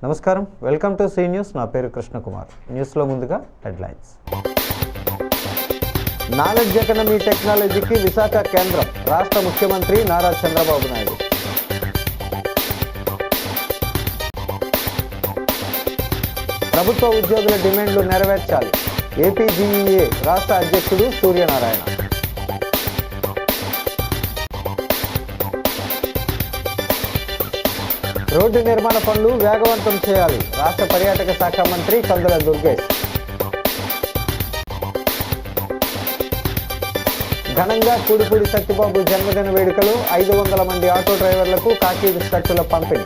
నమస్కారం, welcome to C news. నా పేరు కృష్ణకుమార్. న్యూస్లో ముందుగా హెడ్లైన్స్. నాలెడ్జ్ ఎకానమీ టెక్నాలజీకి విశాఖ కేంద్రం, రాష్ట్ర ముఖ్యమంత్రి నారా చంద్రబాబు నాయుడు. ప్రభుత్వ ఉద్యోగుల డిమాండ్లు నెరవేర్చాలి, ఏపీజీఈఏ రాష్ట్ర అధ్యక్షుడు సూర్యనారాయణ. రోడ్డు నిర్మాణ పనులు వేగవంతం చేయాలి, రాష్ట్ర పర్యాటక శాఖ మంత్రి కందుల దుర్గేష్. ఘనంగా కూడిపూడి సత్యబాబు జన్మదిన వేడుకలు, 500 మంది ఆటో డ్రైవర్లకు కాకి షర్టుల పంపిణీ.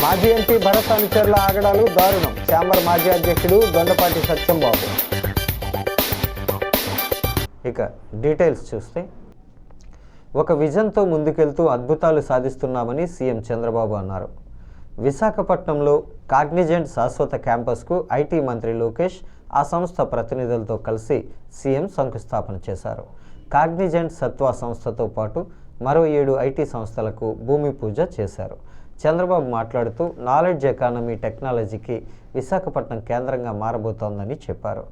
మాజీ ఎంపీ భరత్ అనుచరుల ఆగడాలు దారుణం, ఛాంబర్ మాజీ అధ్యక్షుడు దొండపాటి సత్యంబాబు. ఇక డీటెయిల్స్ చూస్తే, ఒక విజన్తో ముందుకెళ్తూ అద్భుతాలు సాధిస్తున్నామని సీఎం చంద్రబాబు అన్నారు. విశాఖపట్నంలో కాగ్నిజెంట్ శాశ్వత క్యాంపస్కు ఐటీ మంత్రి లోకేష్ ఆ సంస్థ ప్రతినిధులతో కలిసి సీఎం శంకుస్థాపన చేశారు. కాగ్నిజెంట్ సత్వా సంస్థతో పాటు మరో 7 ఐటీ సంస్థలకు భూమి పూజ చేశారు. చంద్రబాబు మాట్లాడుతూ నాలెడ్జ్ ఎకానమీ టెక్నాలజీకి విశాఖపట్నం కేంద్రంగా మారబోతోందని చెప్పారు.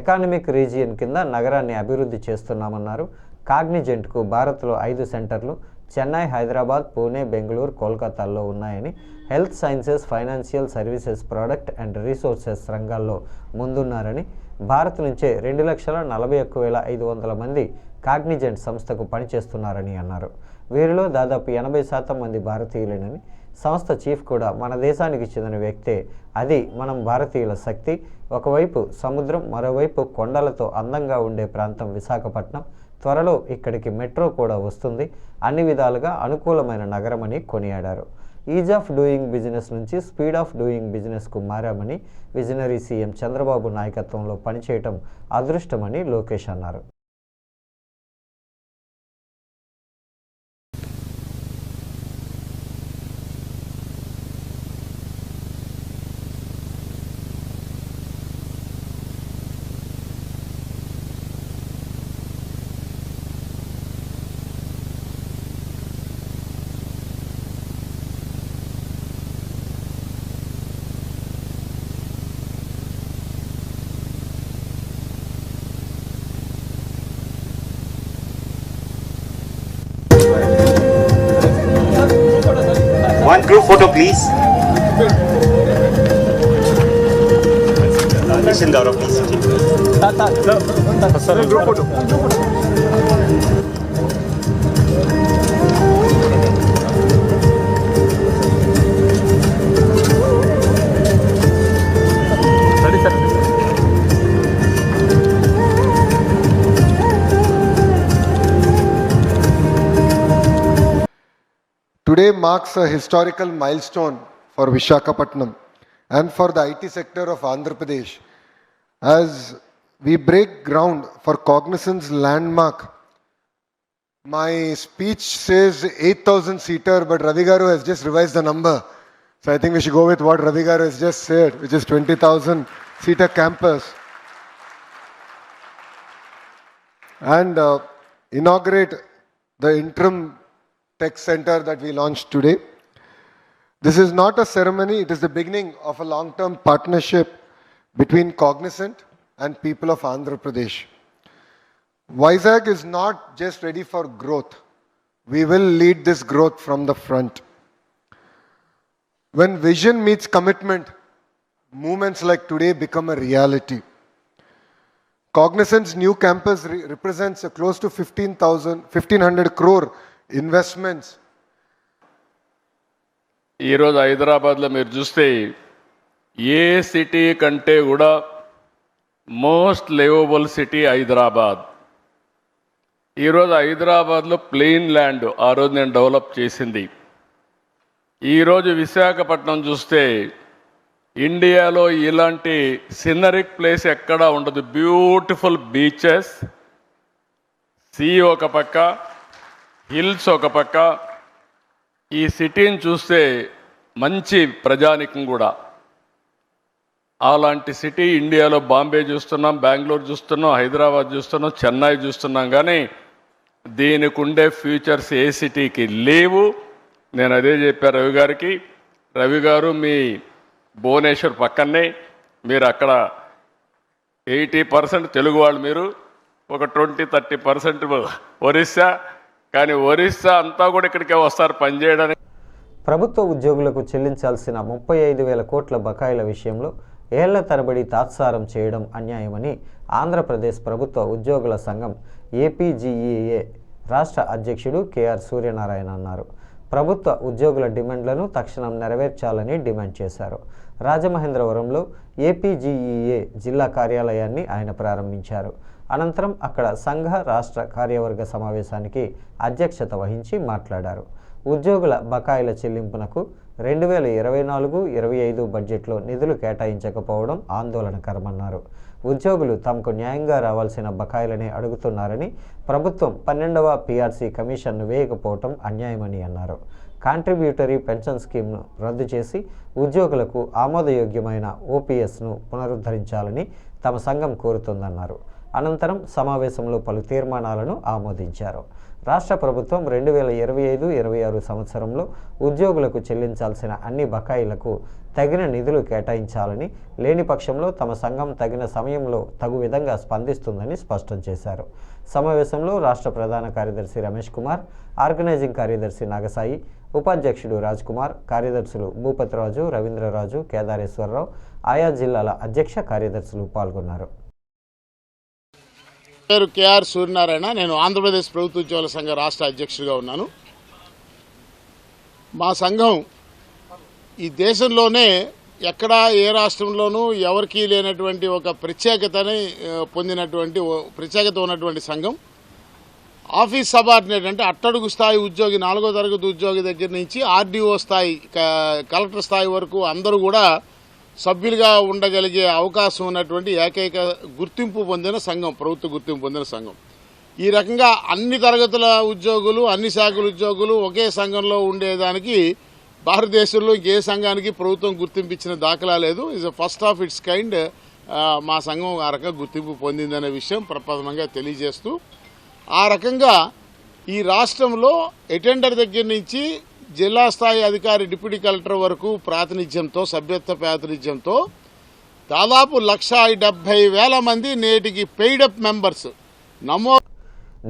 ఎకానమిక్ రీజియన్ కింద నగరాన్ని అభివృద్ధి చేస్తున్నామన్నారు. కాగ్నిజెంట్కు భారత్లో 5 సెంటర్లు చెన్నై, హైదరాబాద్, పూణే, బెంగళూరు, కోల్కతాల్లో ఉన్నాయని, health sciences, financial services, product and resources రంగాల్లో ముందున్నారని, భారత్ నుంచే 2,41,500 మంది కాగ్నిజెంట్ సంస్థకు పనిచేస్తున్నారని అన్నారు. వీరిలో దాదాపు 80% మంది భారతీయులేనని, సంస్థ చీఫ్ కూడా మన దేశానికి చెందిన వ్యక్తే. అది మనం భారతీయుల శక్తి. ఒకవైపు సముద్రం, మరోవైపు కొండలతో అందంగా ఉండే ప్రాంతం విశాఖపట్నం. త్వరలో ఇక్కడికి మెట్రో కూడా వస్తుంది. అన్ని విధాలుగా అనుకూలమైన నగరమని కొనియాడారు. ఈజ్ ఆఫ్ డూయింగ్ బిజినెస్ నుంచి స్పీడ్ ఆఫ్ డూయింగ్ బిజినెస్కు మారామని, విజనరీ సీఎం చంద్రబాబు నాయకత్వంలో పనిచేయటం అదృష్టమని లోకేష్ అన్నారు. One group photo, please. Mission Gaurav, please. Sir, group photo. Sorry, sir. Today marks a historical milestone for Visakhapatnam and for the IT sector of Andhra Pradesh as we break ground for Cognizant's landmark. My speech says 8,000 seater, but Ravi Garu has just revised the number. So I think we should go with what Ravi Garu has just said, which is 20,000 seater campus. And inaugurate the interim tech center that we launched today. This is not a ceremony, it is the beginning of a long-term partnership between Cognizant and people of Andhra Pradesh. Vizag is not just ready for growth. We will lead this growth from the front. When vision meets commitment, movements like today become a reality. Cognizant's new campus represents a close to 1,500 crore investments. ఈరోజు హైదరాబాద్లో మీరు చూస్తే ఏ city కంటే కూడా most liveable city Hyderabad. ఈరోజు హైదరాబాద్లో plain land ఆ రోజు నేను డెవలప్ చేసింది. ఈరోజు విశాఖపట్నం చూస్తే ఇండియాలో ఇలాంటి సినరిక్ ప్లేస్ ఎక్కడా ఉండదు. బ్యూటిఫుల్ బీచెస్, సీ ఒక పక్క, హిల్స్ ఒక పక్క. ఈ సిటీని చూస్తే మంచి ప్రజానికం కూడా. అలాంటి సిటీ ఇండియాలో బాంబే చూస్తున్నాం, బెంగళూరు చూస్తున్నాం, హైదరాబాద్ చూస్తున్నాం, చెన్నై చూస్తున్నాం. కానీ దీనికి ఉండే ఫ్యూచర్స్ ఏ సిటీకి లేవు. నేను అదే చెప్పాను రవి గారికి. రవి గారు మీ భువనేశ్వర్ పక్కనే, మీరు అక్కడ 80% తెలుగు వాళ్ళు, మీరు ఒక 20-30% ఒరిస్సా, కానీ ఒరిస్సా అంతా కూడా ఇక్కడికే వస్తారు పనిచేయడానికి. ప్రభుత్వ ఉద్యోగులకు చెల్లించాల్సిన 35,000 కోట్ల బకాయిల విషయంలో ఏళ్ల తరబడి తాత్సారం చేయడం అన్యాయమని ఆంధ్రప్రదేశ్ ప్రభుత్వ ఉద్యోగుల సంఘం ఏపీజీఈఏ రాష్ట్ర అధ్యక్షుడు కేఆర్ సూర్యనారాయణ అన్నారు. ప్రభుత్వ ఉద్యోగుల డిమాండ్లను తక్షణం నెరవేర్చాలని డిమాండ్ చేశారు. రాజమహేంద్రవరంలో ఏపీజీఈఏ జిల్లా కార్యాలయాన్ని ఆయన ప్రారంభించారు. అనంతరం అక్కడ సంఘ రాష్ట్ర కార్యవర్గ సమావేశానికి అధ్యక్షత వహించి మాట్లాడారు. ఉద్యోగుల బకాయిల చెల్లింపునకు 2024-25 బడ్జెట్లో నిధులు కేటాయించకపోవడం ఆందోళనకరమన్నారు. ఉద్యోగులు తమకు న్యాయంగా రావాల్సిన బకాయిలనే అడుగుతున్నారని, ప్రభుత్వం 12వ పీఆర్సీ కమిషన్ను వేయకపోవడం అన్యాయమని అన్నారు. కాంట్రిబ్యూటరీ పెన్షన్ స్కీమ్ను రద్దు చేసి ఉద్యోగులకు ఆమోదయోగ్యమైన ఓపీఎస్ను పునరుద్ధరించాలని తమ సంఘం కోరుతోందన్నారు. అనంతరం సమావేశంలో పలు తీర్మానాలను ఆమోదించారు. రాష్ట్ర ప్రభుత్వం 2025-26 సంవత్సరంలో ఉద్యోగులకు చెల్లించాల్సిన అన్ని బకాయిలకు తగిన నిధులు కేటాయించాలని, లేని పక్షంలో తమ సంఘం తగిన సమయంలో తగు విధంగా స్పందిస్తుందని స్పష్టం చేశారు. సమావేశంలో రాష్ట్ర ప్రధాన కార్యదర్శి రమేష్ కుమార్, ఆర్గనైజింగ్ కార్యదర్శి నాగసాయి, ఉపాధ్యక్షుడు రాజ్ కుమార్, కార్యదర్శులు భూపతిరాజు, రవీంద్రరాజు, కేదారేశ్వరరావు, ఆయా జిల్లాల అధ్యక్ష కార్యదర్శులు పాల్గొన్నారు. పేరు కేఆర్ సూర్యనారాయణ. నేను ఆంధ్రప్రదేశ్ ప్రభుత్వ ఉద్యోగుల సంఘ రాష్ట్ర అధ్యక్షుడిగా ఉన్నాను. మా సంఘం ఈ దేశంలోనే ఎక్కడా ఏ రాష్ట్రంలోనూ ఎవరికీ లేనటువంటి ఒక ప్రత్యేకతని పొందినటువంటి ప్రత్యేకత ఉన్నటువంటి సంఘం. ఆఫీస్ సబార్డినేట్ అంటే అట్టడుగు స్థాయి ఉద్యోగి, 4వ తరగతి ఉద్యోగి దగ్గర నుంచి ఆర్డీఓ స్థాయి, కలెక్టర్ స్థాయి వరకు అందరూ కూడా సభ్యులుగా ఉండగలిగే అవకాశం ఉన్నటువంటి ఏకైక గుర్తింపు పొందిన సంఘం, ప్రభుత్వ గుర్తింపు పొందిన సంఘం. ఈ రకంగా అన్ని తరగతుల ఉద్యోగులు, అన్ని శాఖల ఉద్యోగులు ఒకే సంఘంలో ఉండేదానికి భారతదేశంలో ఇంకే సంఘానికి ప్రభుత్వం గుర్తింపు ఇచ్చిన దాఖలా లేదు. Is first of it's kind. మా సంఘం ఆ రకంగా గుర్తింపు పొందిందనే విషయం ప్రప్రథమంగా తెలియజేస్తూ, ఆ రకంగా ఈ రాష్ట్రంలో అటెండర్ దగ్గర నుంచి జిల్లా స్థాయి అధికారి, డిప్యూటీ కలెక్టర్ వరకు ప్రాతినిధ్యంతో, సభ్యత్వ ప్రాతినిధ్యంతో దాదాపు 170,000 మంది నేటికి పెయిడప్ మెంబర్స్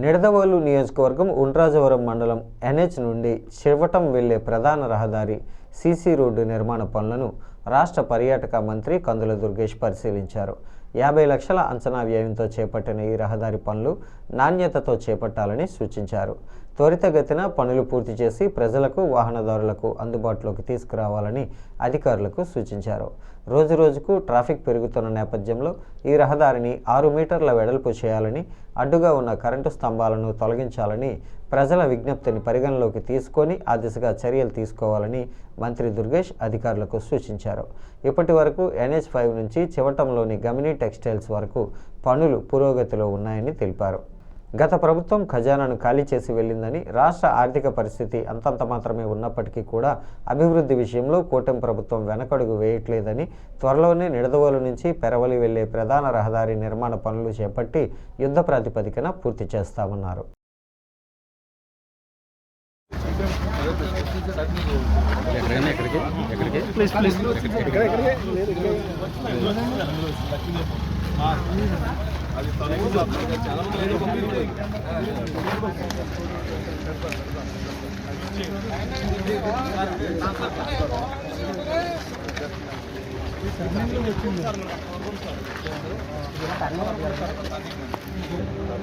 నిడదవోలు నియోజకవర్గం ఉండ్రాజవరం మండలం ఎన్హెచ్ నుండి చివటం వెళ్లే ప్రధాన రహదారి సీసీ రోడ్డు నిర్మాణ పనులను రాష్ట్ర పర్యాటక మంత్రి కందుల దుర్గేష్ పరిశీలించారు. 50 లక్షల అంచనా వ్యయంతో చేపట్టిన ఈ రహదారి పనులు నాణ్యతతో చేపట్టాలని సూచించారు. త్వరితగతిన పనులు పూర్తి చేసి ప్రజలకు, వాహనదారులకు అందుబాటులోకి తీసుకురావాలని అధికారులకు సూచించారు. రోజురోజుకు ట్రాఫిక్ పెరుగుతున్న నేపథ్యంలో ఈ రహదారిని 6 మీటర్ల వెడల్పు చేయాలని, అడ్డుగా ఉన్న కరెంటు స్తంభాలను తొలగించాలని ప్రజల విజ్ఞప్తిని పరిగణలోకి తీసుకొని ఆ దిశగా చర్యలు తీసుకోవాలని మంత్రి దుర్గేష్ అధికారులకు సూచించారు. ఇప్పటి వరకు NH5 నుంచి చివటంలోని గమినీ టెక్స్టైల్స్ వరకు పనులు పురోగతిలో ఉన్నాయని తెలిపారు. గత ప్రభుత్వం ఖజానాను ఖాళీ చేసి వెళ్ళిందని, రాష్ట్ర ఆర్థిక పరిస్థితి అంతంత మాత్రమే ఉన్నప్పటికీ కూడా అభివృద్ధి విషయంలో కూటమి ప్రభుత్వం వెనకడుగు వేయట్లేదని, త్వరలోనే నిడదవోలు నుంచి పెరవలి వెళ్లే ప్రధాన రహదారి నిర్మాణ పనులు చేపట్టి యుద్ధ ప్రాతిపదికన పూర్తి చేస్తామన్నారు.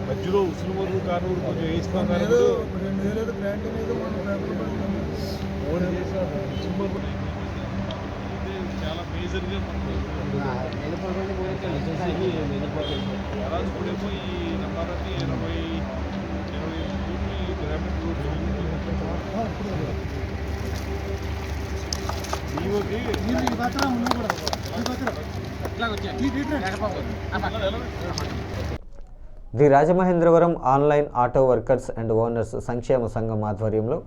మధ్యలో ఉసులుమూరు కానూరు కొంచెం వేయిస్తాం చాలా మేజర్గా రాజుకుడేమో ఈ నమ్మాలని 20 గ్రామీణ the Rajamahendravaram online auto workers and owners సంక్షేమ సంఘం ఆధ్వర్యంలో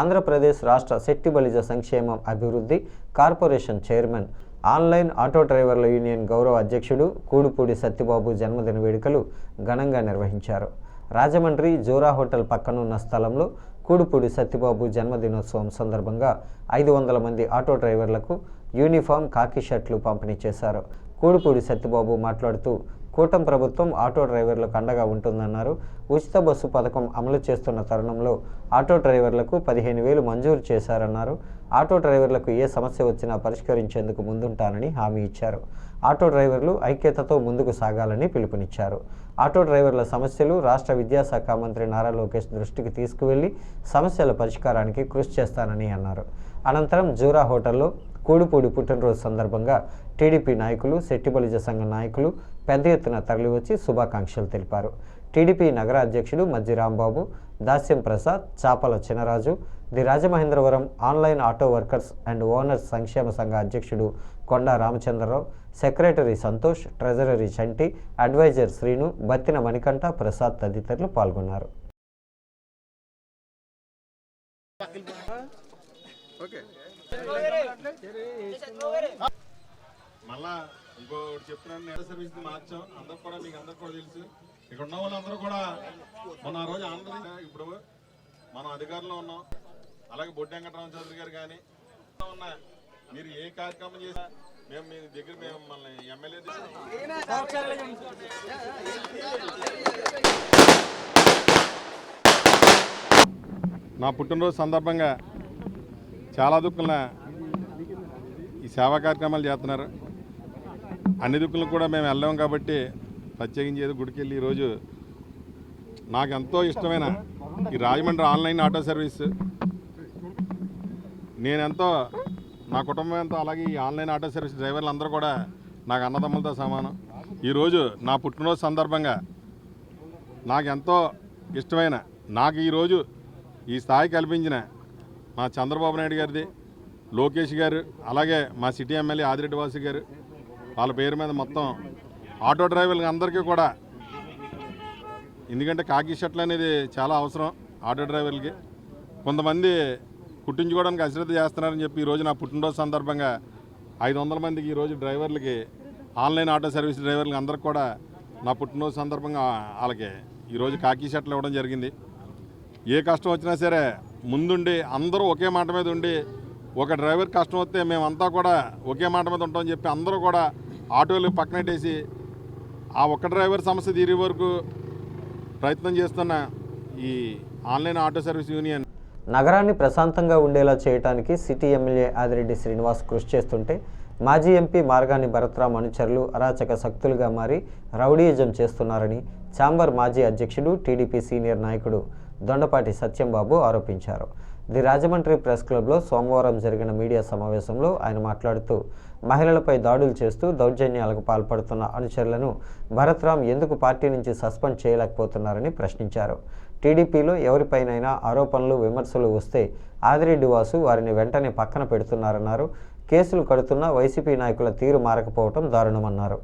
ఆంధ్రప్రదేశ్ రాష్ట్ర శెట్టి బలిజ సంక్షేమం అభివృద్ధి కార్పొరేషన్ చైర్మన్, ఆన్లైన్ ఆటో డ్రైవర్ల యూనియన్ గౌరవ అధ్యక్షుడు కూడుపూడి సత్యబాబు జన్మదిన వేడుకలు ఘనంగా నిర్వహించారు. రాజమండ్రి జోరా హోటల్ పక్కనున్న స్థలంలో కూడుపూడి సత్యబాబు జన్మదినోత్సవం సందర్భంగా 500 మంది ఆటో డ్రైవర్లకు యూనిఫామ్ కాకి షర్ట్లు పంపిణీ చేశారు. కూడుపూడి సత్యబాబు మాట్లాడుతూ కూటమి ప్రభుత్వం ఆటో డ్రైవర్లకు అండగా ఉంటుందన్నారు. ఉచిత బస్సు పథకం అమలు చేస్తున్న తరుణంలో ఆటో డ్రైవర్లకు 15,000 మంజూరు చేశారన్నారు. ఆటో డ్రైవర్లకు ఏ సమస్య వచ్చినా పరిష్కరించేందుకు ముందుంటానని హామీ ఇచ్చారు. ఆటో డ్రైవర్లు ఐక్యతతో ముందుకు సాగాలని పిలుపునిచ్చారు. ఆటో డ్రైవర్ల సమస్యలు రాష్ట్ర విద్యాశాఖ మంత్రి నారా లోకేష్ దృష్టికి తీసుకువెళ్లి సమస్యల పరిష్కారానికి కృషి చేస్తానని అన్నారు. అనంతరం జూరా హోటల్లో కూడుపూడి పుట్టినరోజు సందర్భంగా టీడీపీ నాయకులు, శెట్టిబలిజ సంఘ నాయకులు పెద్ద ఎత్తున తరలివచ్చి శుభాకాంక్షలు తెలిపారు. టీడీపీ నగర అధ్యక్షుడు మజ్జి రాంబాబు, దాస్యం ప్రసాద్, చాపల Chinaraju, the Rajamahendravaram online auto workers and owners సంక్షేమ సంఘ అధ్యక్షుడు కొండా రామచంద్రరావు, సెక్రటరీ సంతోష్, ట్రెజరరీ చంటి, అడ్వైజర్ శ్రీను, బత్తిన మణికంఠ, ప్రసాద్ తదితరులు పాల్గొన్నారు. మళ్ళా ఇంకోటి చెప్తున్నాను, నేర సర్వీస్ మార్చాం. అందరికి కూడా మీకు అందరికి కూడా తెలుసు. ఇక్కడ ఉన్న వాళ్ళందరూ కూడా మొన్న ఆ రోజు ఆంధ్ర ఇప్పుడు మనం అధికారంలో ఉన్నాం. అలాగే బొడ్డు వెంకటరామ చౌదరి గారు కానీ ఉన్నా మీరు ఏ కార్యక్రమం చేసినా మేము మీ దగ్గర మేము మమ్మల్ని ఎమ్మెల్యే నా పుట్టినరోజు సందర్భంగా చాలా దుక్కుల ఈ సేవా కార్యక్రమాలు చేస్తున్నారు. అన్ని దుక్కులకు కూడా మేము వెళ్ళాం కాబట్టి ప్రత్యేకించి ఏదో గుడికి వెళ్ళి ఈరోజు నాకు ఎంతో ఇష్టమైన ఈ రాజమండ్రి ఆన్లైన్ ఆటో సర్వీస్ నేనెంతో, నా కుటుంబం ఎంతో, అలాగే ఈ ఆన్లైన్ ఆటో సర్వీస్ డ్రైవర్లు అందరూ కూడా నాకు అన్నదమ్ములతో సమానం. ఈరోజు నా పుట్టినరోజు సందర్భంగా నాకు ఎంతో ఇష్టమైన, నాకు ఈరోజు ఈ స్థాయి కల్పించిన మా చంద్రబాబు నాయుడు గారిది, లోకేష్ గారు, అలాగే మా సిటీ ఎమ్మెల్యే ఆదిరెడ్డి వాసు గారు, వాళ్ళ పేరు మీద మొత్తం ఆటో డ్రైవర్లకి అందరికీ కూడా, ఎందుకంటే కాకి షర్ట్లు అనేది చాలా అవసరం ఆటో డ్రైవర్లకి. కొంతమంది కుట్టించుకోవడానికి అశ్రద్ధ చేస్తున్నారని చెప్పి ఈరోజు నా పుట్టినరోజు సందర్భంగా 500 మందికి ఈరోజు డ్రైవర్లకి, ఆన్లైన్ ఆటో సర్వీస్ డ్రైవర్లకి అందరికి కూడా నా పుట్టినరోజు సందర్భంగా వాళ్ళకి ఈరోజు కాకి షర్ట్లు ఇవ్వడం జరిగింది. ఏ కష్టం వచ్చినా సరే ముందుండి అందరూ ఒకే మాట మీద ఉండి, ఒక డ్రైవర్ కష్టం వస్తే మేమంతా కూడా ఒకే మాట మీద ఉంటామని చెప్పి అందరూ కూడా ఆటోలు పక్కనట్టేసి ఆ ఒక్క డ్రైవర్ సమస్య తీరే వరకు ప్రయత్నం చేస్తున్న ఈ ఆన్లైన్ ఆటో సర్వీస్ యూనియన్ నగరాన్ని ప్రశాంతంగా ఉండేలా చేయడానికి సిటీ ఎమ్మెల్యే ఆదిరెడ్డి శ్రీనివాస్ కృషి చేస్తుంటే మాజీ ఎంపీ మార్గాని భరత్రామ్ అనుచరులు అరాచక శక్తులుగా మారి రౌడీయిజం చేస్తున్నారని ఛాంబర్ మాజీ అధ్యక్షుడు, టీడీపీ సీనియర్ నాయకుడు దొండపాటి సత్యంబాబు ఆరోపించారు. ది రాజమండ్రి ప్రెస్ క్లబ్లో సోమవారం జరిగిన మీడియా సమావేశంలో ఆయన మాట్లాడుతూ మహిళలపై దాడులు చేస్తూ దౌర్జన్యాలకు పాల్పడుతున్న అనుచరులను భరత్రామ్ ఎందుకు పార్టీ నుంచి సస్పెండ్ చేయలేకపోతున్నారని ప్రశ్నించారు. టీడీపీలో ఎవరిపైనైనా ఆరోపణలు, విమర్శలు వస్తే ఆదిరెడ్డి వాసు వారిని వెంటనే పక్కన పెడుతున్నారన్నారు. కేసులు కడుతున్న వైసీపీ నాయకుల తీరు మారకపోవడం దారుణమన్నారు.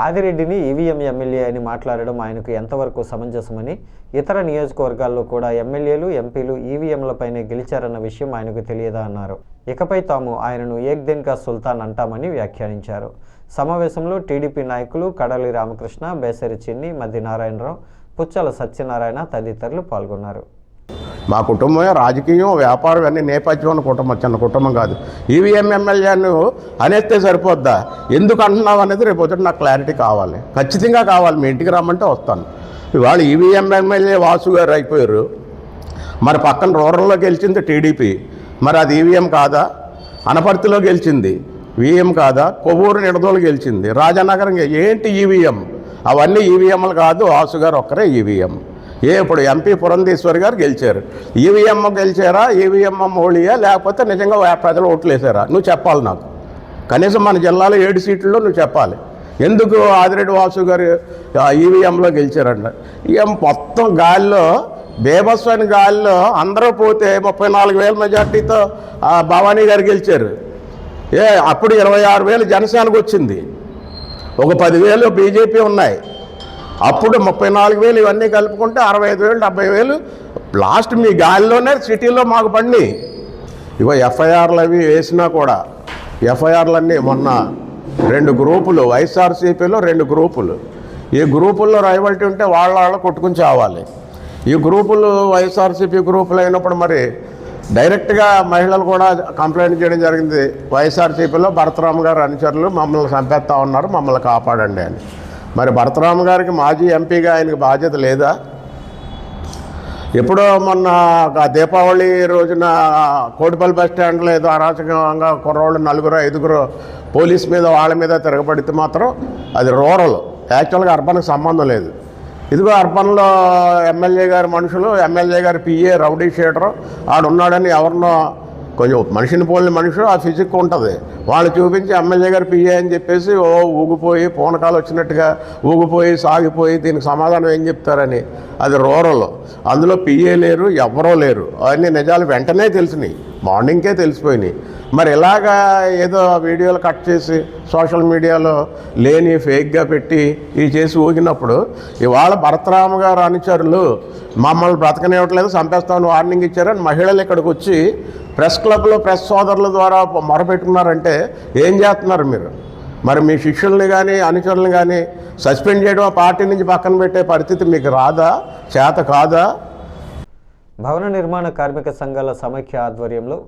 ఆదిరెడ్డిని ఈవీఎం ఎమ్మెల్యే అని మాట్లాడడం ఆయనకు ఎంతవరకు సమంజసమని, ఇతర నియోజకవర్గాల్లో కూడా ఎమ్మెల్యేలు, ఎంపీలు ఈవీఎంలపైనే గెలిచారన్న విషయం ఆయనకు తెలియదా అన్నారు. ఇకపై తాము ఆయనను ఏక్ దిన్ కా సుల్తాన్ అంటామని వ్యాఖ్యానించారు. సమావేశంలో టీడీపీ నాయకులు కడలి రామకృష్ణ, బేసరి చిన్ని, మద్ది నారాయణరావు, పుచ్చల సత్యనారాయణ తదితరులు పాల్గొన్నారు. మా కుటుంబమే రాజకీయం, వ్యాపారం అన్ని నేపథ్యం ఉన్న కుటుంబం, చిన్న కుటుంబం కాదు. ఈవీఎం ఎమ్మెల్యేను అనేస్తే సరిపోద్దా, ఎందుకు అంటున్నావు అనేది రేపు వచ్చి నాకు క్లారిటీ కావాలి, ఖచ్చితంగా కావాలి. మీ ఇంటికి రమ్మంటే వస్తాను. ఇవాళ ఈవీఎం ఎమ్మెల్యే వాసు గారు అయిపోయారు. మరి పక్కన రూరల్లో గెలిచింది టీడీపీ, మరి అది ఈవీఎం కాదా? అనపర్తిలో గెలిచింది ఈవీఎం కాదా? కొవ్వూరు నిడదోలు గెలిచింది, రాజానగరం ఏంటి ఈవీఎం? అవన్నీ ఈవీఎంలు కాదు, వాసు గారు ఒక్కరే ఈవీఎం. ఇప్పుడు ఎంపీ పురంధేశ్వరి గారు గెలిచారు. ఈవీఎం గెలిచారా, ఈవీఎం మోళియా, లేకపోతే నిజంగా ప్రజలు ఓట్లు వేసారా? నువ్వు చెప్పాలి నాకు. కనీసం మన జిల్లాలో 7 సీట్లలో నువ్వు చెప్పాలి. ఎందుకు ఆదిరెడ్డి వాసు గారు ఈవీఎంలో గెలిచారంట? ఇక మొత్తం గాలిలో, బేబస్వని గాలిలో అందరూ పోతే 34,000 మెజార్టీతో భవానీ గారు గెలిచారు. అప్పుడు 26,000 జనసేనకు వచ్చింది, ఒక 10,000 బీజేపీ ఉన్నాయి. అప్పుడు 34,000 ఇవన్నీ కలుపుకుంటే 65,000, 70,000 లాస్ట్ మీ గాలిలోనే సిటీలో మాకు పడి. ఇగో ఎఫ్ఐఆర్లు అవి వేసినా కూడా, ఎఫ్ఐఆర్లన్నీ మొన్న 2 గ్రూపులు, వైఎస్ఆర్సీపీలో 2 గ్రూపులు, ఈ గ్రూపుల్లో రైవల్టీ ఉంటే వాళ్ళ కొట్టుకుని చావాలి. ఈ గ్రూపులు వైఎస్ఆర్సీపీ గ్రూపులు అయినప్పుడు మరి డైరెక్ట్గా మహిళలు కూడా కంప్లైంట్ చేయడం జరిగింది. వైఎస్ఆర్సీపీలో భరతరామ్ గారు అనుచరులు మమ్మల్ని చంపేస్తా ఉన్నారు, మమ్మల్ని కాపాడండి అని. మరి భరతరామ్ గారికి మాజీ ఎంపీగా ఆయనకి బాధ్యత లేదా? ఎప్పుడో మొన్న దీపావళి రోజున కోటిపల్లి బస్ స్టాండ్లో ఏదో అరాచకంగా కుర్రోళ్ళు 4-5 పోలీస్ మీద వాళ్ళ మీద తిరగబడితే మాత్రం అది రూరల్, యాక్చువల్గా అర్బన్కి సంబంధం లేదు. ఇదిగో అర్బన్లో ఎమ్మెల్యే గారి మనుషులు, ఎమ్మెల్యే గారి పిఏ రౌడీ షీటరు ఆడున్నాడని ఎవరినో కొంచెం మనిషిని పోలిన మనుషులు ఆ ఫిజిక్ ఉంటుంది, వాళ్ళు చూపించి ఎమ్మెల్యే గారు పిఏ అని చెప్పేసి ఊగిపోయి పూనకాలు వచ్చినట్టుగా ఊగిపోయి సాగిపోయి దీనికి సమాధానం ఏం చెప్తారని. అది రూరల్, అందులో పిఏ లేరు, ఎవరో లేరు. అవన్నీ నిజాలు వెంటనే తెలిసినాయి, మార్నింగ్కే తెలిసిపోయినాయి. మరి ఇలాగా ఏదో వీడియోలు కట్ చేసి సోషల్ మీడియాలో లేని ఫేక్గా పెట్టి ఇవి చేసి ఊగినప్పుడు ఇవాళ భరతరామ గారు అనుచరులు మమ్మల్ని బ్రతకనివ్వట్లేదు, చంపేస్తామని వార్నింగ్ ఇచ్చారని మహిళలు ఇక్కడికి వచ్చి ప్రెస్ క్లబ్లో ప్రెస్ సోదరుల ద్వారా మొరపెట్టుకున్నారంటే ఏం చేస్తున్నారు మీరు? మరి మీ శిష్యుల్ని కానీ అనుచరులను కానీ సస్పెండ్ చేయడం, పార్టీ నుంచి పక్కన పెట్టే పరిస్థితి మీకు రాదా, చేత కాదా? భవన నిర్మాణ కార్మిక సంఘాల సమైక్య ఆధ్వర్యంలో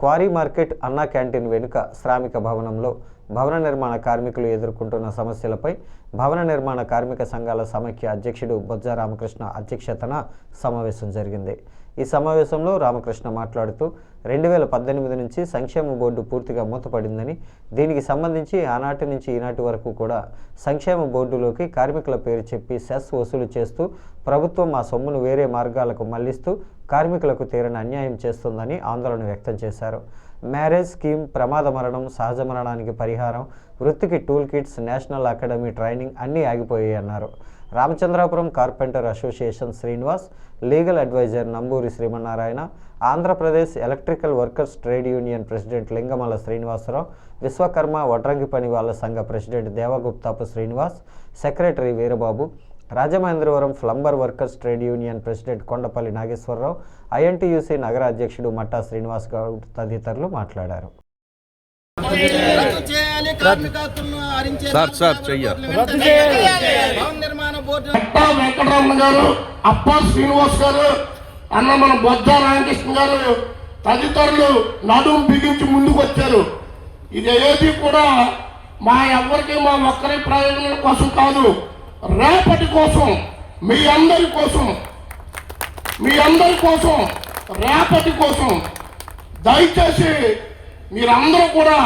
క్వారీ మార్కెట్ అన్నా క్యాంటీన్ వెనుక శ్రామిక భవనంలో భవన నిర్మాణ కార్మికులు ఎదుర్కొంటున్న సమస్యలపై భవన నిర్మాణ కార్మిక సంఘాల సమైక్య అధ్యక్షుడు బొజ్జ రామకృష్ణ అధ్యక్షతన సమావేశం జరిగింది. ఈ సమావేశంలో రామకృష్ణ మాట్లాడుతూ 2018 నుంచి సంక్షేమ బోర్డు పూర్తిగా మూతపడిందని, దీనికి సంబంధించి ఆనాటి నుంచి ఈనాటి వరకు కూడా సంక్షేమ బోర్డులోకి కార్మికుల పేరు చెప్పి సెస్ వసూలు చేస్తూ ప్రభుత్వం ఆ సొమ్మును వేరే మార్గాలకు మళ్లిస్తూ కార్మికులకు తీరని అన్యాయం చేస్తుందని ఆందోళన వ్యక్తం చేశారు. మ్యారేజ్ స్కీమ్, ప్రమాద మరణం, సహజ మరణానికి పరిహారం, వృత్తికి tool kits, national academy training అన్నీ ఆగిపోయాయి అన్నారు. Ramachandrapuram carpenter association Srinivas, legal advisor Namburi Srimannarayana, Andhra Pradesh electrical workers trade union president Lingamalla Srinivasarao, Vishwakarma వడ్రంగి పని వాళ్ళ సంఘ president Devaguptapu Srinivas, secretary Veerababu, Rajamahendravaram plumber workers trade union president Kondapalli Nageswararao, INTUC నగర అధ్యక్షుడు మట్టా శ్రీనివాస్ గౌడ్ తదితరులు మాట్లాడారు. వెంకటరమణ గారు, అప్పా శ్రీనివాస్ గారు, అన్న మన బొజ్జ రామకృష్ణ గారు తదితరులు నడుము బిగించి ముందుకు వచ్చారు. ఇది ఏది కూడా మా ఎవరికి మా ఒక్కరి ప్రయోజనం కోసం కాదు, రేపటి కోసం, మీ అందరి కోసం రేపటి కోసం. దయచేసి మీరందరూ కూడా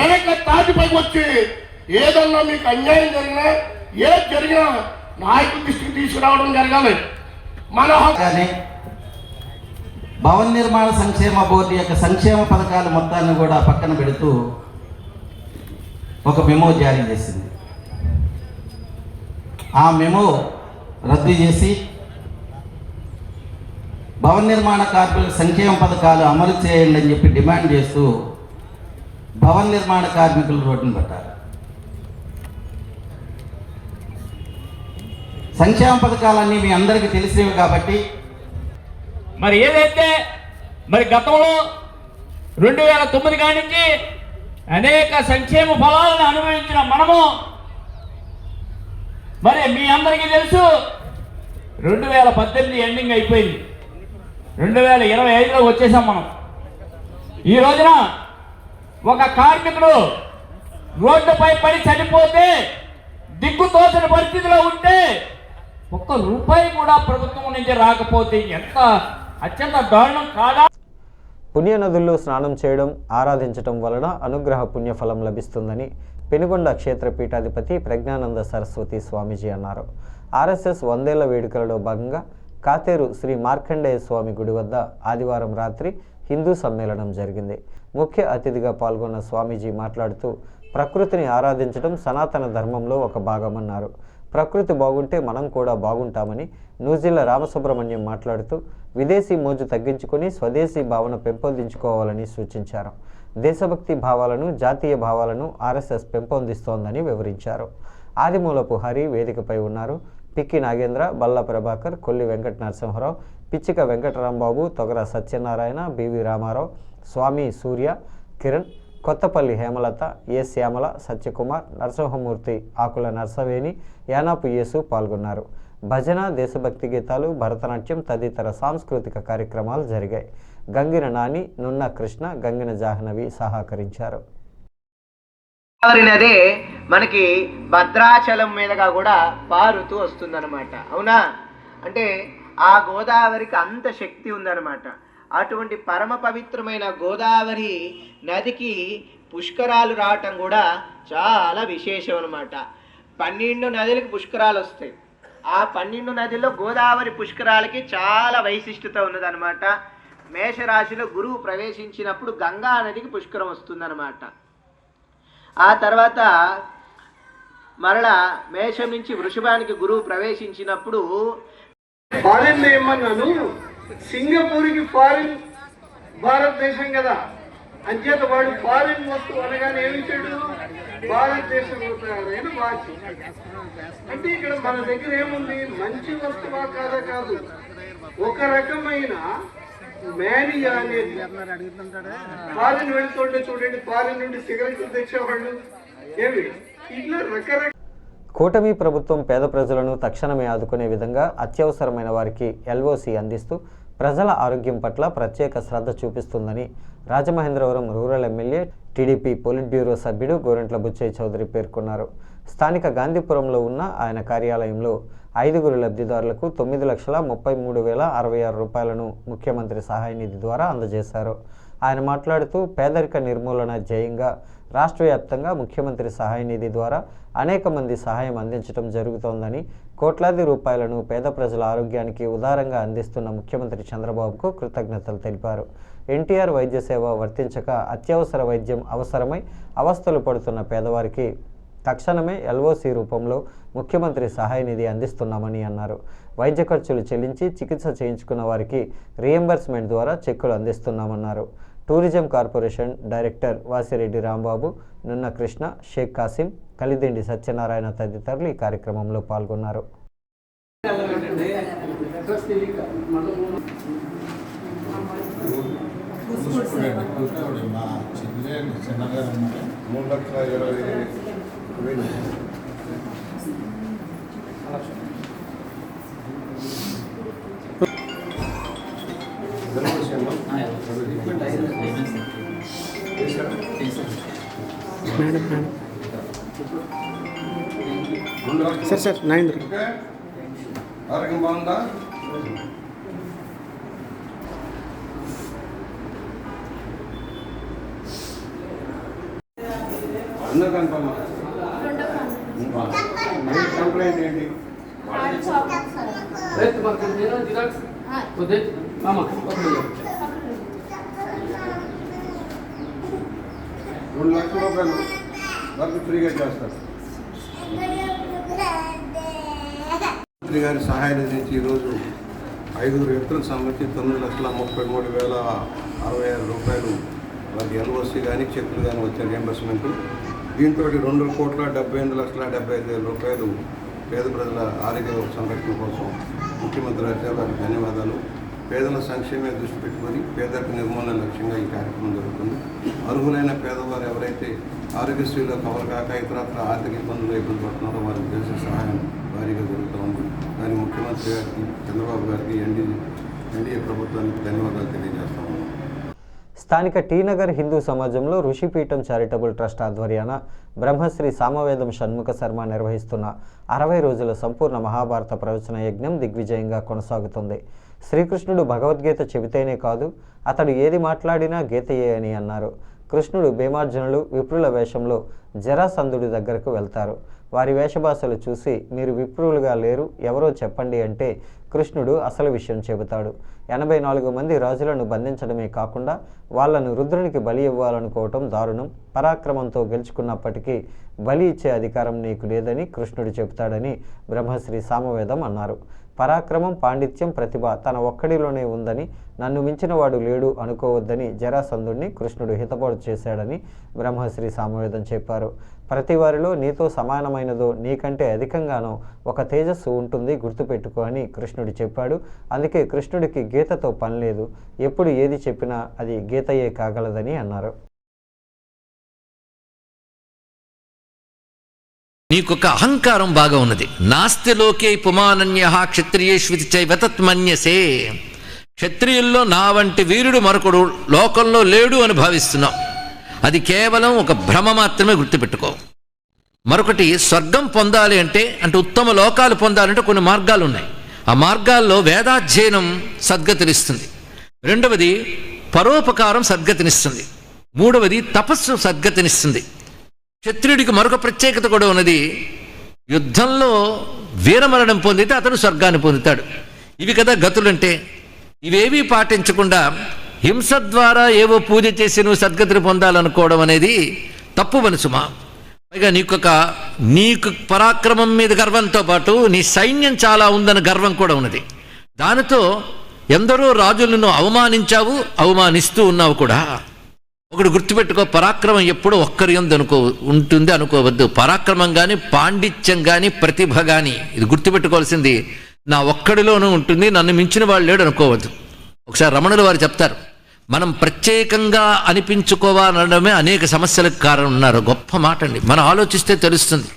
ఏక తాటిపైకి వచ్చి ఏదన్నా మీకు అన్యాయం జరిగినా, ఏది జరిగినా నాయకుల దృష్టికి తీసుకురావడం జరగాలి. మన భవన నిర్మాణ సంక్షేమ బోర్డు యొక్క సంక్షేమ పథకాల మొత్తాన్ని కూడా పక్కన పెడుతూ ఒక మెమో జారీ చేసింది. ఆ మెమో రద్దు చేసి భవన నిర్మాణ కార్మికుల సంక్షేమ పథకాలు అమలు చేయండి అని చెప్పి డిమాండ్ చేస్తూ భవన నిర్మాణ కార్మికులు రోడ్డును పట్టారు. సంక్షేమ పథకాలన్నీ మీ అందరికీ తెలిసినవి కాబట్టి మరి ఏదైతే గతంలో 2009 కాడి నుంచి అనేక సంక్షేమ ఫలాలను అనుభవించిన మనము, మరి మీ అందరికీ తెలుసు 2018 ఎండింగ్ అయిపోయింది, 2025లో వచ్చేసాం మనం. ఈ రోజున ఒక కార్మికుడు రోడ్డుపై పడి చనిపోతే, దిక్కుతోచని పరిస్థితిలో ఉంటే, ఒక్క రూపాయి కూడా ప్రభుత్వం నుంచి రాకపోతే ఎంత అత్యంత దారుణం కాదా? పుణ్యనదుల్లో స్నానం చేయడం, ఆరాధించడం వలన అనుగ్రహ పుణ్యఫలం లభిస్తుందని పెనుగొండ క్షేత్ర పీఠాధిపతి ప్రజ్ఞానంద సరస్వతి స్వామీజీ అన్నారు. ఆర్ఎస్ఎస్ 100ేళ్ల వేడుకలలో భాగంగా కాతేరు శ్రీ మార్కండేయ స్వామి గుడి వద్ద ఆదివారం రాత్రి హిందూ సమ్మేళనం జరిగింది. ముఖ్య అతిథిగా పాల్గొన్న స్వామీజీ మాట్లాడుతూ ప్రకృతిని ఆరాధించడం సనాతన ధర్మంలో ఒక భాగమన్నారు. ప్రకృతి బాగుంటే మనం కూడా బాగుంటామని నూజిల్ల రామసుబ్రహ్మణ్యం మాట్లాడుతూ విదేశీ మోజు తగ్గించుకొని స్వదేశీ భావన పెంపొందించుకోవాలని సూచించారు. దేశభక్తి భావాలను, జాతీయ భావాలను ఆర్ఎస్ఎస్ పెంపొందిస్తోందని వివరించారు. ఆదిమూలపు హరి వేదికపై ఉన్నారు. పిక్కి నాగేంద్ర, బల్ల ప్రభాకర్, కొల్లి వెంకట నరసింహరావు, పిచ్చిక వెంకటరాంబాబు, తొగర సత్యనారాయణ, బివి రామారావు, స్వామి సూర్య, కిరణ్, కొత్తపల్లి హేమలత, ఏ శ్యామల, సత్యకుమార్, నరసింహమూర్తి, ఆకుల నర్సవేణి, యానాపు యేసు పాల్గొన్నారు. భజన, దేశభక్తి గీతాలు, భరతనాట్యం తదితర సాంస్కృతిక కార్యక్రమాలు జరిగాయి. గంగిన నాని, నున్న కృష్ణ, గంగిన జాహ్నవి సహకరించారు. గోదావరి నదే మనకి భద్రాచలం మీదుగా కూడా పారుతూ వస్తుందన్నమాట. అవునా? అంటే ఆ గోదావరికి అంత శక్తి ఉందన్నమాట. అటువంటి పరమ పవిత్రమైన గోదావరి నదికి పుష్కరాలు రావటం కూడా చాలా విశేషం అన్నమాట. 12 నదులకు పుష్కరాలు వస్తాయి. ఆ 12 నదుల్లో గోదావరి పుష్కరాలకి చాలా వైశిష్టత ఉన్నదన్నమాట. మేషరాశిలో గురువు ప్రవేశించినప్పుడు గంగా నదికి పుష్కరం వస్తుందన్నమాట. ఆ తర్వాత మరలా మేషం నుంచి వృషభానికి గురువు ప్రవేశించినప్పుడు ఫారిన్ ఏమన్నాను, సింగపూర్కి ఫారిన్ భారతదేశం కదా, అంచేత వాడు ఫారిన్ వస్తువు అనగానే ఏమిచ్చాడు, భారతదేశంలో తయారైన వాచ్. అంటే ఇక్కడ మన దగ్గర ఏముంది, మంచి వస్తువా కాదా కాదు, ఒక రకమైన మేనియా అనేది. ఫారిన్ వెళ్తుంటే చూడండి, ఫారిన్ నుండి సిగరెట్లు తెచ్చేవాళ్ళు ఏమి, ఇట్లా రకరకాల. కూటమి ప్రభుత్వం పేద ప్రజలను తక్షణమే ఆదుకునే విధంగా అత్యవసరమైన వారికి ఎల్ఓసి అందిస్తూ ప్రజల ఆరోగ్యం పట్ల ప్రత్యేక శ్రద్ధ చూపిస్తుందని Rajamahendravaram rural MLA, TDP politburo సభ్యుడు గోరంట్ల బుచ్చయ్య చౌదరి పేర్కొన్నారు. స్థానిక గాంధీపురంలో ఉన్న ఆయన కార్యాలయంలో 5 లబ్ధిదారులకు 9,33,066 రూపాయలను ముఖ్యమంత్రి సహాయ నిధి ద్వారా అందజేశారు. ఆయన మాట్లాడుతూ పేదరిక నిర్మూలన ధ్యేయంగా రాష్ట్ర వ్యాప్తంగా ముఖ్యమంత్రి సహాయ నిధి ద్వారా అనేక మంది సహాయం అందించడం జరుగుతోందని, కోట్లాది రూపాయలను పేద ప్రజల ఆరోగ్యానికి ఉదారంగా అందిస్తున్న ముఖ్యమంత్రి చంద్రబాబుకు కృతజ్ఞతలు తెలిపారు. ఎన్టీఆర్ వైద్య సేవ వర్తించక అత్యవసర వైద్యం అవసరమై అవస్థలు పడుతున్న పేదవారికి తక్షణమే ఎల్ఓసి రూపంలో ముఖ్యమంత్రి సహాయ నిధి అందిస్తున్నామని అన్నారు. వైద్య ఖర్చులు చెల్లించి చికిత్స చేయించుకున్న వారికి రీఎంబర్స్మెంట్ ద్వారా చెక్కులు అందిస్తున్నామన్నారు. Tourism corporation director Vasireddy Rambabu, Nunna Krishna, Sheikh Kasim, Kalidindi Satyanarayana తదితరులు ఈ కార్యక్రమంలో పాల్గొన్నారు. సార్ నరేంద్ర ఆరోగ్యం బాగుందా? కంప్లైంట్ ఏంటి? 2 లక్షల రూపాయలు వరకు ఫ్రీగా చేస్తారు. మంత్రి గారి సహాయ నిధి నుంచి ఈరోజు 5 వ్యక్తులకు సంబంధించి 9,33,066 రూపాయలు వారికి ఎల్ఓసి కానీ చెక్కులు కానీ వచ్చే రియంబర్స్మెంట్. దీంతో 2,78,75,000 రూపాయలు పేద ప్రజల ఆరోగ్య సంరక్షణ కోసం ముఖ్యమంత్రి గారికి ధన్యవాదాలు. పేదల సంక్షేమే దృష్టి పెట్టుకొని పేదరిక నిర్మూలన లక్ష్యంగా ఈ కార్యక్రమం జరుగుతుంది. అర్హులైన పేదవారు ఎవరైతే ఆరోగ్యశ్రీలో కవర్ కాక ఇతరత్ర ఆర్థిక ఇబ్బందులు పడుతున్నారో వారికి చేసే సహాయం భారీగా జరుగుతూ ఉంది. దానికి ముఖ్యమంత్రి గారికి, చంద్రబాబు గారికి, ఎన్డీఏ ప్రభుత్వానికి ధన్యవాదాలు తెలియజేస్తా ఉన్నాం. స్థానిక టీనగర్ హిందూ సమాజంలో ఋషిపీఠం చారిటబుల్ ట్రస్ట్ ఆధ్వర్యాన బ్రహ్మశ్రీ సామవేదం షణ్ముఖ శర్మ నిర్వహిస్తున్న 60 రోజుల సంపూర్ణ మహాభారత ప్రవచన యజ్ఞం దిగ్విజయంగా కొనసాగుతుంది. శ్రీకృష్ణుడు భగవద్గీత చెబితేనే కాదు, అతడు ఏది మాట్లాడినా గీతయే అని అన్నారు. కృష్ణుడు, భీమార్జునులు విప్రుల వేషంలో జరాసంధుడి దగ్గరకు వెళ్తారు. వారి వేషభాషలు చూసి మీరు విప్రులుగా లేరు, ఎవరో చెప్పండి అంటే కృష్ణుడు అసలు విషయం చెబుతాడు. 84 మంది రాజులను బంధించడమే కాకుండా వాళ్లను రుద్రునికి బలి ఇవ్వాలనుకోవటం దారుణం. పరాక్రమంతో గెలుచుకున్నప్పటికీ బలి ఇచ్చే అధికారం నీకు లేదని కృష్ణుడు చెబుతాడని బ్రహ్మశ్రీ సామవేదం అన్నారు. పరాక్రమం, పాండిత్యం, ప్రతిభ తన ఒక్కడిలోనే ఉందని, నన్ను మించిన వాడు లేడు అనుకోవద్దని జరాసంధుడిని కృష్ణుడు హితబోధ చేశాడని బ్రహ్మశ్రీ సామవేదం చెప్పారు. ప్రతి వారిలో నీతో సమానమైనదో నీకంటే అధికంగానో ఒక తేజస్సు ఉంటుంది, గుర్తుపెట్టుకో అని కృష్ణుడు చెప్పాడు. అందుకే కృష్ణుడికి గీతతో పని లేదు, ఎప్పుడు ఏది చెప్పినా అది గీతయే కాగలదని అన్నారు. నీకొక అహంకారం బాగా ఉన్నది. నాస్తి లోకే పుమానన్య క్షత్రియేష్వితి చైవతత్మన్యసే. క్షత్రియుల్లో నా వంటి వీరుడు మరొకడు లోకంలో లేడు అని భావిస్తున్నావు. అది కేవలం ఒక భ్రమ మాత్రమే, గుర్తుపెట్టుకో. మరొకటి, స్వర్గం పొందాలి అంటే ఉత్తమ లోకాలు పొందాలంటే కొన్ని మార్గాలు ఉన్నాయి. ఆ మార్గాల్లో వేదాధ్యయనం సద్గతినిస్తుంది. రెండవది పరోపకారం సద్గతినిస్తుంది. మూడవది తపస్సు సద్గతినిస్తుంది. క్షత్రియుడికి మరొక ప్రత్యేకత కూడా ఉన్నది. యుద్ధంలో వీరమరణం పొందితే అతను స్వర్గాన్ని పొందుతాడు. ఇవి కదా గతులంటే. ఇవేవీ పాటించకుండా హింస ద్వారా ఏవో పూజ చేసి నువ్వు సద్గతిని పొందాలనుకోవడం అనేది తప్పు మనసుమా. పైగా నీకు పరాక్రమం మీద గర్వంతో పాటు నీ సైన్యం చాలా ఉందన్న గర్వం కూడా ఉన్నది. దానితో ఎందరో రాజులను అవమానించావు, అవమానిస్తూ ఉన్నావు కూడా. ఒకటి గుర్తుపెట్టుకో, పరాక్రమం ఎప్పుడూ ఒక్కరి యందు ఉంటుంది అనుకోవద్దు. పరాక్రమం కానీ, పాండిత్యం కానీ, ప్రతిభ కానీ, ఇది గుర్తుపెట్టుకోవాల్సింది నా ఒక్కడిలోనూ ఉంటుంది, నన్ను మించిన వాళ్ళు లేడు అనుకోవద్దు. ఒకసారి రమణుల వారు చెప్తారు, మనం ప్రత్యేకంగా అనిపించుకోవాలనడమే అనేక సమస్యలకు కారణం ఉన్నారు. గొప్ప మాట అండి. మనం ఆలోచిస్తే తెలుస్తుంది.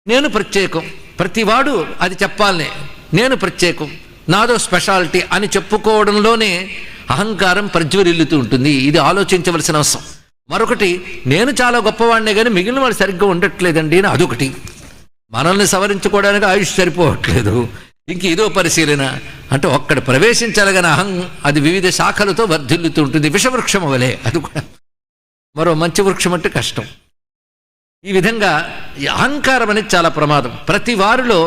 నేను ప్రత్యేకం, ప్రతివాడు అది చెప్పాలనే, నేను ప్రత్యేకం, నాదో స్పెషాలిటీ అని చెప్పుకోవడంలోనే అహంకారం ప్రజ్వరిల్లుతూ ఉంటుంది. ఇది ఆలోచించవలసిన అవసరం. మరొకటి, నేను చాలా గొప్పవాడినే కానీ మిగిలిన వాళ్ళు సరిగ్గా ఉండట్లేదండి అని అదొకటి. మనల్ని సవరించుకోవడానికి ఆయుష్ సరిపోవట్లేదు, ఇంక ఏదో పరిశీలన అంటే ఒక్కడి ప్రవేశించాలి కానీ అది వివిధ శాఖలతో వర్ధిల్లుతూ ఉంటుంది. విషవృక్షం వలె అది కూడా. మరో మంచి వృక్షం అంటే కష్టం. ఈ విధంగా ఈ అహంకారం అనేది చాలా ప్రమాదం. ప్రతి వారిలో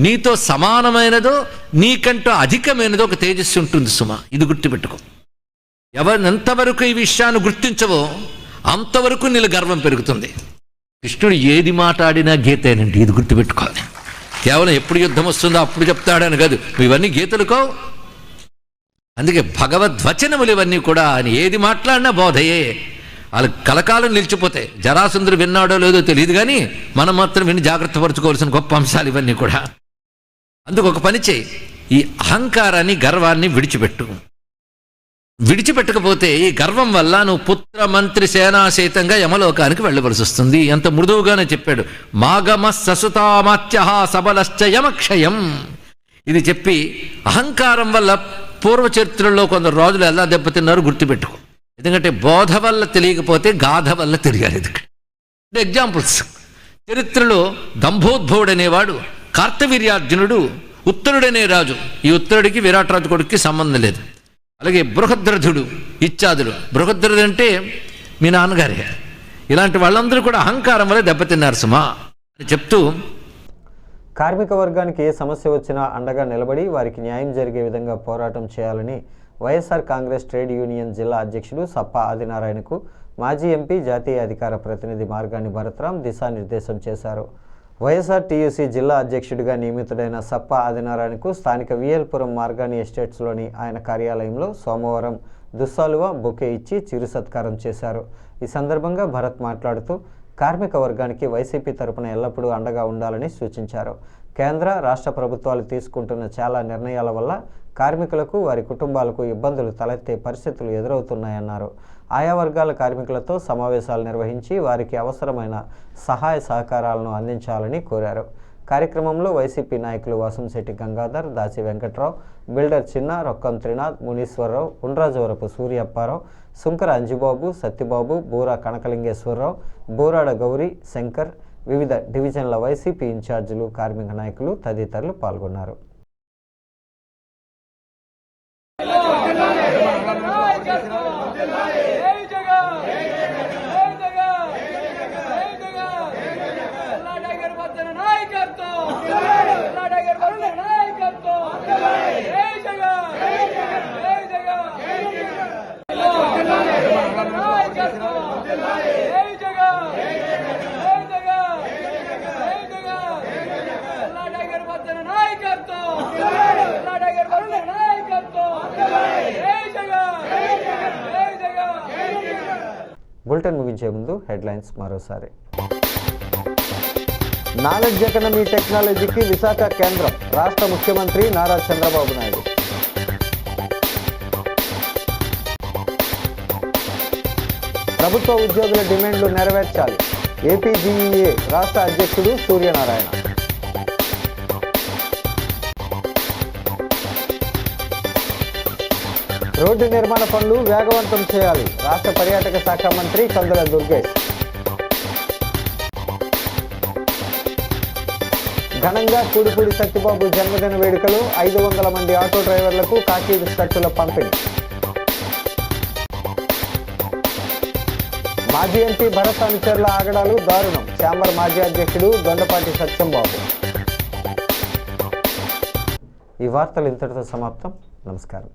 నీతో సమానమైనదో నీకంటూ అధికమైనదో ఒక తేజస్సు ఉంటుంది సుమా. ఇది గుర్తుపెట్టుకో. ఎంతవరకు ఈ విషయాన్ని గుర్తించవో అంతవరకు నీళ్ళ గర్వం పెరుగుతుంది. కృష్ణుడు ఏది మాట్లాడినా గీతేనండి, ఇది గుర్తుపెట్టుకోవాలి. కేవలం ఎప్పుడు యుద్ధం వస్తుందో అప్పుడు చెప్తాడని కాదు, ఇవన్నీ గీతలుకో. అందుకే భగవద్వచనములు ఇవన్నీ కూడా ఆయన ఏది మాట్లాడినా బోధయే. వాళ్ళు కలకాలం నిలిచిపోతాయి. జరాసంధుడు విన్నాడో లేదో తెలియదు కానీ మనం మాత్రం విని జాగ్రత్త పరచుకోవాల్సిన గొప్ప అంశాలు ఇవన్నీ కూడా. అందుకు ఒక పని చేయి, ఈ అహంకారాన్ని, గర్వాన్ని విడిచిపెట్టకపోతే ఈ గర్వం వల్ల నువ్వు పుత్ర మంత్రి సేనాసేతంగా యమలోకానికి వెళ్ళవలసి వస్తుంది. ఎంత మృదువుగానే చెప్పాడు. మాగమ ససుతామాత్య సబలశ్చ యమక్షయం. ఇది చెప్పి అహంకారం వల్ల పూర్వ చరిత్రలో కొందరు రాజులు ఎలా దెబ్బతిన్నారో గుర్తుపెట్టుకో. ఎందుకంటే బోధ వల్ల తెలియకపోతే గాథ వల్ల తెలియాలి. ఎగ్జాంపుల్స్ చరిత్రలో దంభోద్భవుడు అనేవాడు, కార్తవీర్యార్జునుడు, ఉత్తరుడనే రాజు. ఈ ఉత్తరుడికి విరాట్ రాజు కొడుక్కి సంబంధం లేదు. అలాగే బృహద్రథుడు, ఇత్యాదులు. బృహద్రథుడు అంటే మీ నాన్నగారే. ఇలాంటి వాళ్ళందరూ కూడా అహంకారం వల్ల దెబ్బతిన్నారు సుమా అని చెప్తూ, కార్మిక వర్గానికి ఏ సమస్య వచ్చినా అండగా నిలబడి వారికి న్యాయం జరిగే విధంగా పోరాటం చేయాలని వైఎస్ఆర్ కాంగ్రెస్ ట్రేడ్ యూనియన్ జిల్లా అధ్యక్షుడు సప్పా ఆదినారాయణకు మాజీ ఎంపీ జాతీయ అధికార ప్రతినిధి మార్గాని భరత్రాం దిశానిర్దేశం చేశారు. వైఎస్ఆర్ టీయూసీ జిల్లా అధ్యక్షుడిగా నియమితుడైన సప్పా ఆదినారాయణకు స్థానిక విఎల్పురం మార్గాని ఎస్టేట్స్లోని ఆయన కార్యాలయంలో సోమవారం దుస్సాలువా బొకే ఇచ్చి చిరు సత్కారం చేశారు. ఈ సందర్భంగా భరత్ మాట్లాడుతూ కార్మిక వర్గానికి వైసీపీ తరపున ఎల్లప్పుడూ అండగా ఉండాలని సూచించారు. కేంద్ర రాష్ట్ర ప్రభుత్వాలు తీసుకుంటున్న చాలా నిర్ణయాల వల్ల కార్మికులకు, వారి కుటుంబాలకు ఇబ్బందులు తలెత్తే పరిస్థితులు ఎదురవుతున్నాయన్నారు. ఆయా వర్గాల కార్మికులతో సమావేశాలు నిర్వహించి వారికి అవసరమైన సహాయ సహకారాలను అందించాలని కోరారు. కార్యక్రమంలో వైసీపీ నాయకులు వాసంశెట్టి గంగాధర్, దాచి వెంకట్రావు, బిల్డర్ చిన్న, రొక్కం త్రినాథ్, మునీశ్వరరావు, ఉండ్రాజవరపు సూర్యప్పారావు, సుంకర అంజిబాబు, సత్యబాబు, బూరా కనకలింగేశ్వరరావు, బూరాడ గౌరీ, శంకర్, వివిధ డివిజన్ల వైసీపీ ఇన్ఛార్జీలు, కార్మిక నాయకులు తదితరులు పాల్గొన్నారు. బులెటిన్ ముగించే ముందు హెడ్లైన్స్ మరోసారి. నాలెడ్జ్ ఎకానమీ టెక్నాలజీకి విశాఖ కేంద్రం, రాష్ట్ర ముఖ్యమంత్రి నారా చంద్రబాబు నాయుడు. ప్రభుత్వ ఉద్యోగుల డిమాండ్లు నెరవేర్చాలి, ఏపీజీఈఏ రాష్ట్ర అధ్యక్షుడు సూర్యనారాయణ. రోడ్డు నిర్మాణ పనులు వేగవంతం చేయాలి, రాష్ట్ర పర్యాటక శాఖ మంత్రి కందుల దుర్గేష్. ఘనంగా కూడిపూడి సత్యబాబు జన్మదిన వేడుకలు, 500 మంది ఆటో డ్రైవర్లకు కాకి షర్టుల పంపిణీ. మాజీ ఎంపీ భరత్ అనుచరుల ఆగడాలు దారుణం, ఛాంబర్ మాజీ అధ్యక్షుడు దొండపాటి సత్యంబాబు. ఈ వార్తలు ఇంతటితో సమాప్తం. నమస్కారం.